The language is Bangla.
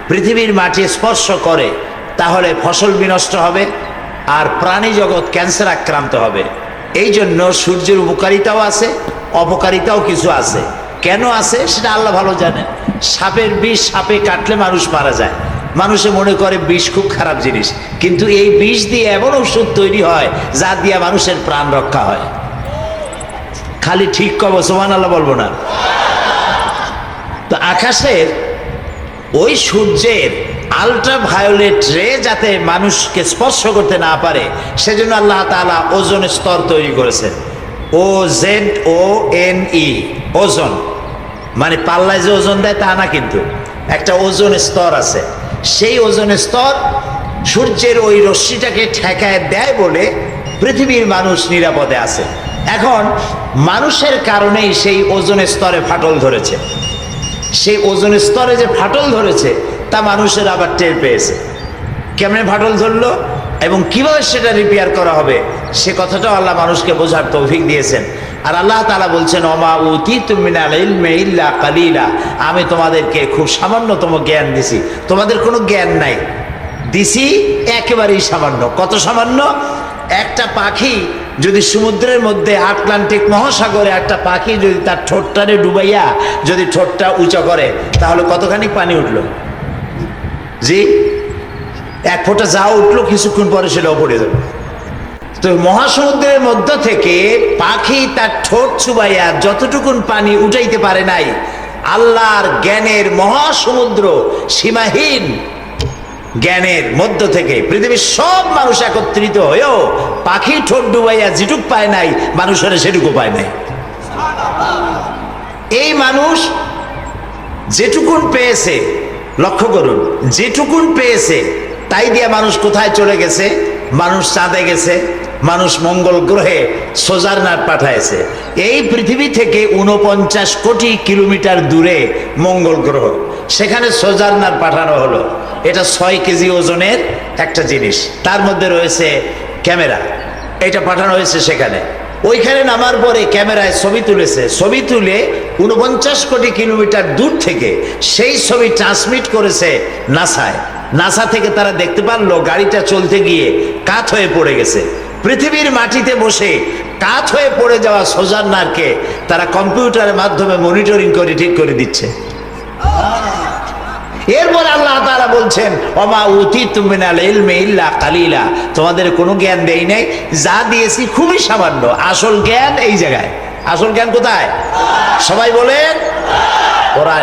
পৃথিবীর মাটি স্পর্শ করে তাহলে ফসল বিনষ্ট হবে আর প্রাণী জগৎ ক্যান্সার আক্রান্ত হবে। এই জন্য সূর্যের উপকারিতাও আছে, অপকারিতাও কিছু আছে। কেন আছে সেটা আল্লাহ ভালো জানেন। সাপের বিষ সাপে কাটলে মানুষ মারা যায়, মানুষে মনে করে বিষ খুব খারাপ জিনিস, কিন্তু এই বিষ দিয়ে এমন ওষুধ তৈরি হয় যা দিয়ে মানুষের প্রাণ রক্ষা হয়। খালি ঠিক কব, সুবহানাল্লাহ বলবো না? তো আকাশের ওই সূর্যের আল্ট্রাভায়োলেট রে যাতে মানুষকে স্পর্শ করতে না পারে সেজন্য আল্লাহ তাআলা ওজোনের স্তর তৈরি করেছেন। OZONE, ওজন মানে পাল্লায় যে ওজন দেয় তা না, কিন্তু একটা ওজনের স্তর আছে। সেই ওজনের স্তর সূর্যের ওই রশ্মিটাকে ঠেকায় দেয় বলে পৃথিবীর মানুষ নিরাপদে আছে। এখন মানুষের কারণেই সেই ওজনের স্তরে ফাটল ধরেছে। সেই ওজনের স্তরে যে ফাটল ধরেছে তা মানুষের আবার টের পেয়েছে। কেমনে ফাটল ধরলো এবং কিভাবে সেটা রিপেয়ার করা হবে সে কথাটাও আল্লাহ মানুষকে বোঝার তৌফিক দিয়েছেন। আর আল্লাহ তাআলা বলছেন, ওমা উতীতুম মিনাল ইলমি ইল্লা কালিলা, আমি তোমাদেরকে খুব সামান্যতম জ্ঞান দিছি, তোমাদের কোনো জ্ঞান নাই, দিছি একেবারেই সামান্য। কত সামান্য? একটা পাখি যদি সমুদ্রের মধ্যে আটলান্টিক মহাসাগরে একটা পাখি যদি তার ঠোঁটটারে ডুবাইয়া যদি ঠোঁটটা উঁচা করে তাহলে কতখানি পানি উঠলো? জি, এক ফোঁটা যা উঠলো কিছুক্ষণ পরে সেটাও পড়ে যাবে। তো মহাসমুদ্রের মধ্য থেকে পাখি তার ঠোঁট চুবাইয়া যতটুকুন পানি উঠাইতে পারে নাই, আল্লাহর জ্ঞানের মহাসমুদ্র সীমাহীন জ্ঞানের মধ্য থেকে পৃথিবীর সব মানুষ একত্রিত হয়েও পাখি ঠোঁট ডুবাইয়া যেটুক পায় নাই মানুষের সেটুকু পায় নাই। এই মানুষ যেটুকুন পেয়েছে, লক্ষ্য করুন, যেটুকুন পেয়েছে তাই দিয়ে মানুষ কোথায় চলে গেছে? মানুষ চাঁদে গেছে, মানুষ মঙ্গল গ্রহে সোজারনাট পাঠাইছে। এই পৃথিবী থেকে 49 কোটি কিলোমিটার দূরে মঙ্গল গ্রহ, সেখানে সোজারনাট পাঠানো হলো। এটা 6 কেজি ওজনের একটা জিনিস, তার মধ্যে রয়েছে ক্যামেরা, এটা পাঠানো হয়েছে সেখানে। ওইখানে নামার পরে ক্যামেরায় ছবি তুলেছে, ছবি তুলে 49 কোটি কিলোমিটার দূর থেকে সেই ছবি ট্রান্সমিট করেছে নাসায়। নাসা থেকে তারা দেখতে পারলো গাড়িটা চলতে গিয়ে কাত হয়ে পড়ে গেছে। পৃথিবীর মাটিতে বসে কাত হয়ে পড়ে যাওয়া সোজারনাটকে তারা কম্পিউটারের মাধ্যমে মনিটরিং করে ঠিক করে দিচ্ছে। এরপর আল্লাহ তাআলা বলছেন, ওমা উতীতুম মিনাল ইলমি ইল্লা কালিলা, তোমাদের কোনো জ্ঞান দেই নাই, যা দিয়েছি খুবই সামান্য। আসল জ্ঞান এই জায়গায়। আসল জ্ঞান কোথায়? সবাই বলেন। ওরা